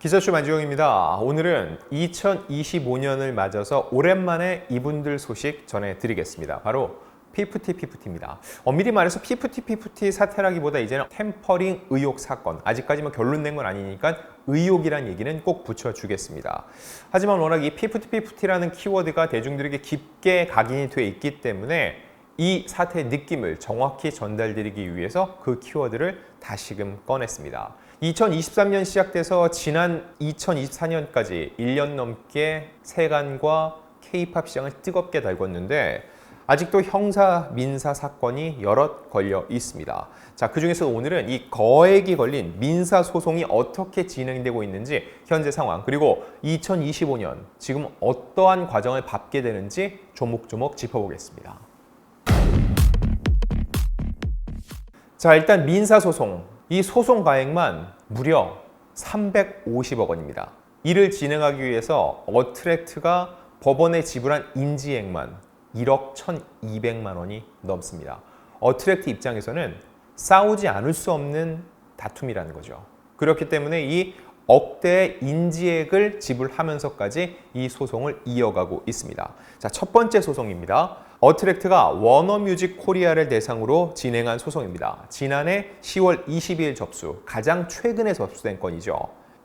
기자슈 만지용입니다. 오늘은 2025년을 맞아서 오랜만에 이분들 소식 전해드리겠습니다. 바로 피프티입니다. 엄밀히 말해서 피프티 사태라기보다 이제는 템퍼링 의혹 사건. 아직까지 결론 낸 건 아니니까 의혹이란 얘기는 꼭 붙여주겠습니다. 하지만 워낙 이 피프티라는 키워드가 대중들에게 깊게 각인이 돼 있기 때문에 이 사태의 느낌을 정확히 전달드리기 위해서 그 키워드를 다시금 꺼냈습니다. 2023년 시작돼서 지난 2024년까지 1년 넘게 세간과 K-팝 시장을 뜨겁게 달궜는데 아직도 형사, 민사 사건이 여럿 걸려 있습니다. 자, 그중에서 오늘은 이 거액이 걸린 민사 소송이 어떻게 진행되고 있는지 현재 상황, 그리고 2025년 지금 어떠한 과정을 밟게 되는지 조목조목 짚어보겠습니다. 자, 일단 민사 소송. 이 소송 가액만 무려 350억 원입니다. 이를 진행하기 위해서 어트랙트가 법원에 지불한 인지액만 1억 1,200만 원이 넘습니다. 어트랙트 입장에서는 싸우지 않을 수 없는 다툼이라는 거죠. 그렇기 때문에 이 억대의 인지액을 지불하면서까지 이 소송을 이어가고 있습니다. 자, 첫 번째 소송입니다. 어트랙트가 워너뮤직 코리아를 대상으로 진행한 소송입니다. 지난해 10월 22일 접수, 가장 최근에 접수된 건이죠.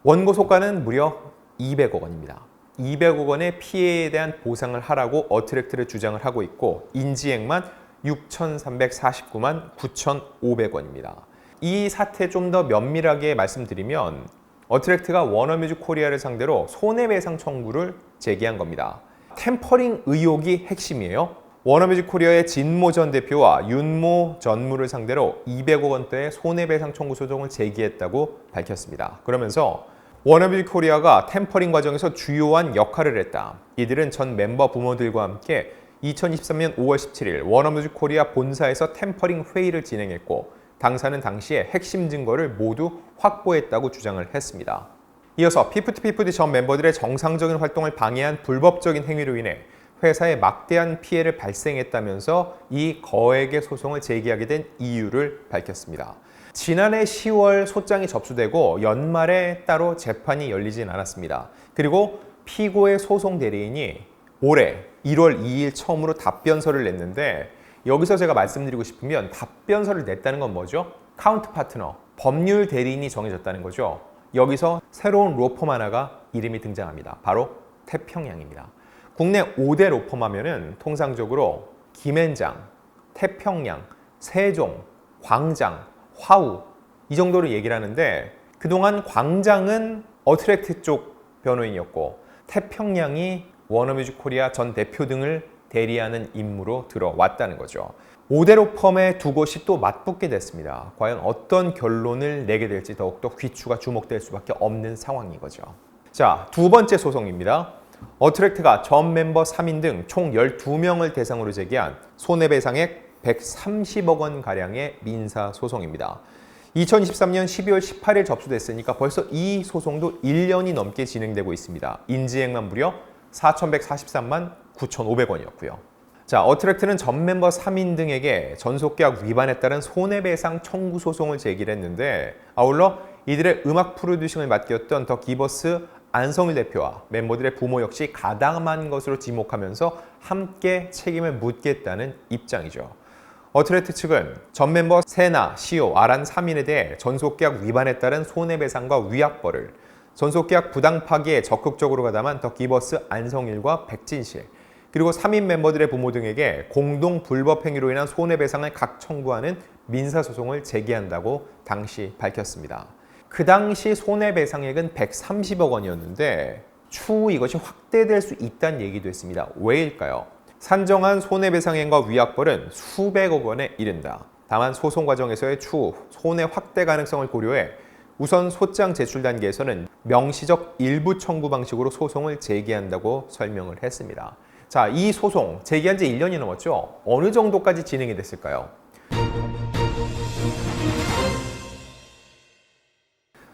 원고 소가는 무려 200억 원입니다. 200억 원의 피해에 대한 보상을 하라고 어트랙트를 주장을 하고 있고 인지액만 6,349만 9,500원입니다. 이 사태 좀 더 면밀하게 말씀드리면 어트랙트가 워너뮤직 코리아를 상대로 손해배상 청구를 제기한 겁니다. 템퍼링 의혹이 핵심이에요. 워너뮤직 코리아의 진모 전 대표와 윤모 전무를 상대로 200억 원대의 손해배상 청구 소송을 제기했다고 밝혔습니다. 그러면서 워너뮤직 코리아가 템퍼링 과정에서 주요한 역할을 했다. 이들은 전 멤버 부모들과 함께 2023년 5월 17일 워너뮤직 코리아 본사에서 템퍼링 회의를 진행했고 당사는 당시에 핵심 증거를 모두 확보했다고 주장을 했습니다. 이어서 피프티 전 멤버들의 정상적인 활동을 방해한 불법적인 행위로 인해 회사에 막대한 피해를 발생했다면서 이 거액의 소송을 제기하게 된 이유를 밝혔습니다. 지난해 10월 소장이 접수되고 연말에 따로 재판이 열리진 않았습니다. 그리고 피고의 소송 대리인이 올해 1월 2일 처음으로 답변서를 냈는데 여기서 제가 말씀드리고 싶으면 답변서를 냈다는 건 뭐죠? 카운트 파트너, 법률 대리인이 정해졌다는 거죠. 여기서 새로운 로펌 하나가 이름이 등장합니다. 바로 태평양입니다. 국내 5대 로펌 하면은 통상적으로 김앤장, 태평양, 세종, 광장, 화우 이 정도로 얘기를 하는데 그동안 광장은 어트랙트 쪽 변호인이었고 태평양이 워너뮤직 코리아 전 대표 등을 대리하는 임무로 들어왔다는 거죠. 5대 로펌의 두 곳이 또 맞붙게 됐습니다. 과연 어떤 결론을 내게 될지 더욱더 귀추가 주목될 수밖에 없는 상황인 거죠. 자, 두 번째 소송입니다. 어트랙트가 전 멤버 3인 등 총 12명을 대상으로 제기한 손해배상액 130억 원가량의 민사소송입니다. 2023년 12월 18일 접수됐으니까 벌써 이 소송도 1년이 넘게 진행되고 있습니다. 인지액만 무려 4,143만 9,500원이었고요. 자, 어트랙트는 전 멤버 3인 등에게 전속계약 위반에 따른 손해배상 청구 소송을 제기를 했는데 아울러 이들의 음악 프로듀싱을 맡겼던 더 기버스 안성일 대표와 멤버들의 부모 역시 가담한 것으로 지목하면서 함께 책임을 묻겠다는 입장이죠. 어트랙트 측은 전 멤버 세나, 시오, 아란 3인에 대해 전속계약 위반에 따른 손해배상과 위약벌을, 전속계약 부당 파기에 적극적으로 가담한 더 기버스 안성일과 백진실, 그리고 3인 멤버들의 부모 등에게 공동 불법 행위로 인한 손해배상을 각 청구하는 민사소송을 제기한다고 당시 밝혔습니다. 그 당시 손해배상액은 130억 원이었는데 추후 이것이 확대될 수 있다는 얘기도 했습니다. 왜일까요? 산정한 손해배상액과 위약벌은 수백억 원에 이른다. 다만 소송 과정에서의 추후 손해 확대 가능성을 고려해 우선 소장 제출 단계에서는 명시적 일부 청구 방식으로 소송을 제기한다고 설명을 했습니다. 자, 이 소송 제기한 지 1년이 넘었죠? 어느 정도까지 진행이 됐을까요?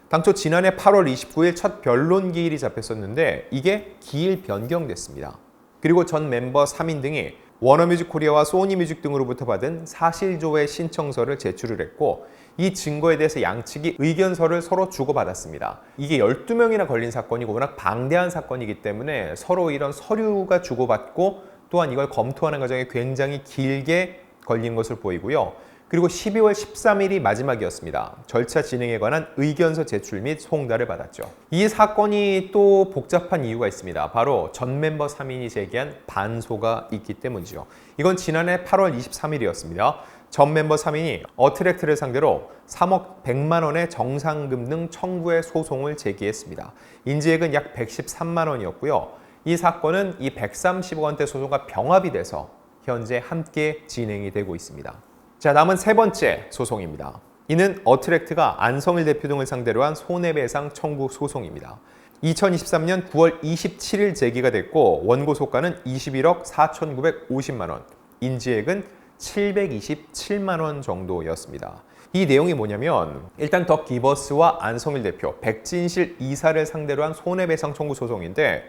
당초 지난해 8월 29일 첫 변론 기일이 잡혔었는데 이게 기일 변경됐습니다. 그리고 전 멤버 3인 등이 워너뮤직 코리아와 소니뮤직 등으로부터 받은 사실조회 신청서를 제출을 했고 이 증거에 대해서 양측이 의견서를 서로 주고받았습니다. 이게 12명이나 걸린 사건이고 워낙 방대한 사건이기 때문에 서로 이런 서류가 주고받고 또한 이걸 검토하는 과정이 굉장히 길게 걸린 것으로 보이고요. 그리고 12월 13일이 마지막이었습니다. 절차 진행에 관한 의견서 제출 및 송달을 받았죠. 이 사건이 또 복잡한 이유가 있습니다. 바로 전 멤버 3인이 제기한 반소가 있기 때문이죠. 이건 지난해 8월 23일이었습니다. 전 멤버 3인이 어트랙트를 상대로 3억 100만 원의 정상금 등 청구의 소송을 제기했습니다. 인지액은 약 113만 원이었고요. 이 사건은 이 130억 원대 소송과 병합이 돼서 현재 함께 진행이 되고 있습니다. 자, 남은 세 번째 소송입니다. 이는 어트랙트가 안성일 대표 등을 상대로 한 손해배상 청구 소송입니다. 2023년 9월 27일 제기가 됐고 원고 소가는 21억 4,950만 원, 인지액은 727만 원 정도였습니다. 이 내용이 뭐냐면 일단 더 기버스와 안성일 대표, 백진실 이사를 상대로 한 손해배상 청구 소송인데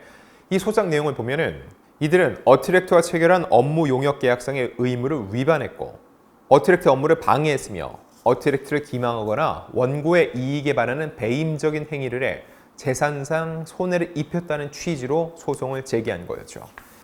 이 소장 내용을 보면은 이들은 어트랙트와 체결한 업무 용역 계약상의 의무를 위반했고 어트랙트 업무를 방해했으며 어트랙트를 기망하거나 원고의 이익에 반하는 배임적인 행위를 해 재산상 손해를 입혔다는 취지로 소송을 제기한 거였죠.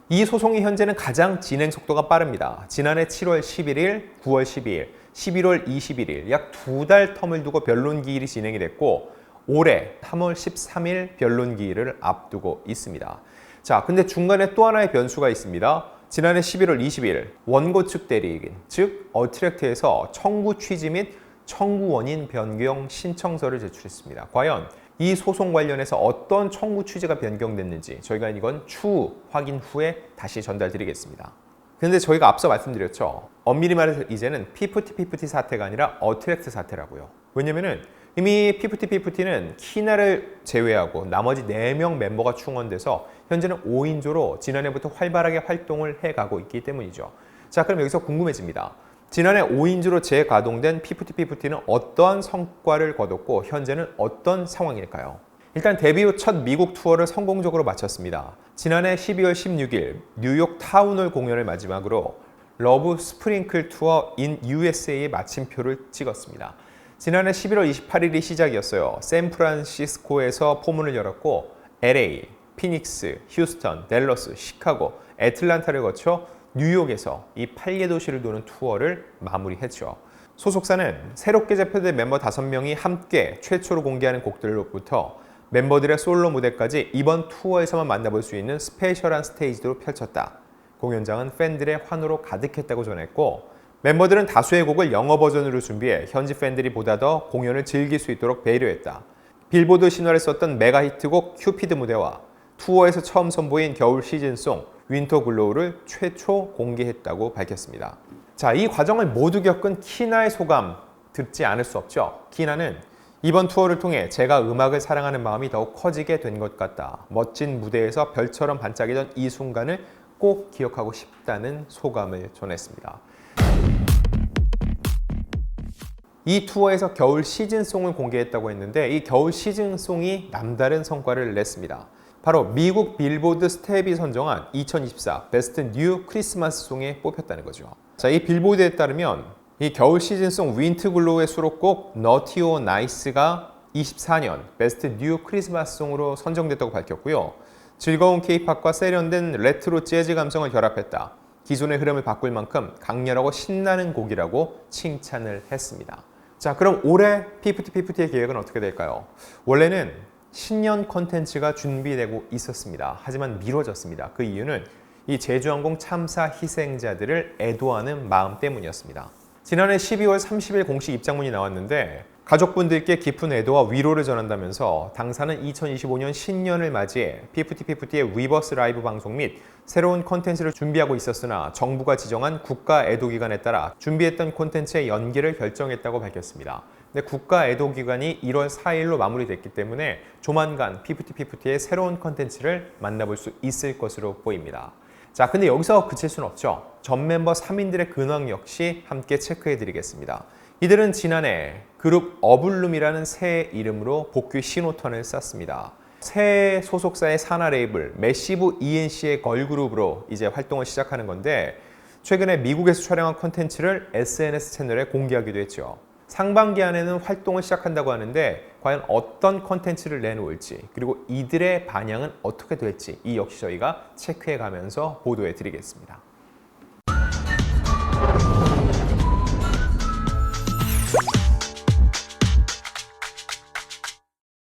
이 소송이 현재는 가장 진행 속도가 빠릅니다. 지난해 7월 11일, 9월 12일, 11월 21일 약 2달 텀을 두고 변론 기일이 진행이 됐고 올해 3월 13일 변론 기일을 앞두고 있습니다. 자, 근데 중간에 또 하나의 변수가 있습니다. 지난해 11월 20일 원고 측 대리인, 즉 어트랙트에서 청구 취지 및 청구 원인 변경 신청서를 제출했습니다. 과연 이 소송 관련해서 어떤 청구 취지가 변경됐는지 저희가 이건 추후 확인 후에 다시 전달드리겠습니다. 그런데 저희가 앞서 말씀드렸죠. 엄밀히 말해서 이제는 피프티 사태가 아니라 어트랙트 사태라고요. 왜냐면은 이미 피프티는 키나를 제외하고 나머지 4명 멤버가 충원돼서 현재는 5인조로 지난해부터 활발하게 활동을 해가고 있기 때문이죠. 자, 그럼 여기서 궁금해집니다. 지난해 5인조로 재가동된 피프티는 어떠한 성과를 거뒀고 현재는 어떤 상황일까요? 일단 데뷔 후 첫 미국 투어를 성공적으로 마쳤습니다. 지난해 12월 16일 뉴욕 타운홀 공연을 마지막으로 러브 스프링클 투어 인 USA의 마침표를 찍었습니다. 지난해 11월 28일이 시작이었어요. 샌프란시스코에서 포문을 열었고 LA, 피닉스, 휴스턴, 댈러스, 시카고, 애틀란타를 거쳐 뉴욕에서 이 8개 도시를 도는 투어를 마무리했죠. 소속사는 새롭게 제표된 멤버 5명이 함께 최초로 공개하는 곡들로부터 멤버들의 솔로 무대까지 이번 투어에서만 만나볼 수 있는 스페셜한 스테이지로 펼쳤다. 공연장은 팬들의 환호로 가득했다고 전했고 멤버들은 다수의 곡을 영어 버전으로 준비해 현지 팬들이 보다 더 공연을 즐길 수 있도록 배려했다. 빌보드 신화를 썼던 메가 히트곡 큐피드 무대와 투어에서 처음 선보인 겨울 시즌송 윈터 글로우를 최초 공개했다고 밝혔습니다. 자, 이 과정을 모두 겪은 키나의 소감 듣지 않을 수 없죠. 키나는 이번 투어를 통해 제가 음악을 사랑하는 마음이 더욱 커지게 된 것 같다. 멋진 무대에서 별처럼 반짝이던 이 순간을 꼭 기억하고 싶다는 소감을 전했습니다. 이 투어에서 겨울 시즌송을 공개했다고 했는데 이 겨울 시즌송이 남다른 성과를 냈습니다. 바로 미국 빌보드 스텝이 선정한 2024 베스트 뉴 크리스마스 송에 뽑혔다는 거죠. 자, 이 빌보드에 따르면 이 겨울 시즌송 윈트 글로우의 수록곡 너티 오 나이스가 24년 베스트 뉴 크리스마스 송으로 선정됐다고 밝혔고요. 즐거운 케이팝과 세련된 레트로 재즈 감성을 결합했다. 기존의 흐름을 바꿀 만큼 강렬하고 신나는 곡이라고 칭찬을 했습니다. 자, 그럼 올해 피프티의 계획은 어떻게 될까요? 원래는 신년 콘텐츠가 준비되고 있었습니다. 하지만 미뤄졌습니다. 그 이유는 이 제주항공 참사 희생자들을 애도하는 마음 때문이었습니다. 지난해 12월 30일 공식 입장문이 나왔는데 가족분들께 깊은 애도와 위로를 전한다면서 당사는 2025년 신년을 맞이해 피프티의 리버스 라이브 방송 및 새로운 콘텐츠를 준비하고 있었으나 정부가 지정한 국가 애도 기간에 따라 준비했던 콘텐츠의 연기를 결정했다고 밝혔습니다. 근데 국가 애도 기간이 1월 4일로 마무리됐기 때문에 조만간 피프티의 새로운 콘텐츠를 만나볼 수 있을 것으로 보입니다. 자, 근데 여기서 그칠 수는 없죠. 전 멤버 3인들의 근황 역시 함께 체크해 드리겠습니다. 이들은 지난해 그룹 어블룸이라는 새 이름으로 복귀 신호탄을 쐈습니다. 새 소속사의 산하 레이블 매시브 ENC의 걸그룹으로 이제 활동을 시작하는 건데 최근에 미국에서 촬영한 콘텐츠를 SNS 채널에 공개하기도 했죠. 상반기 안에는 활동을 시작한다고 하는데 과연 어떤 콘텐츠를 내놓을지, 그리고 이들의 반향은 어떻게 될지 이 역시 저희가 체크해 가면서 보도해 드리겠습니다.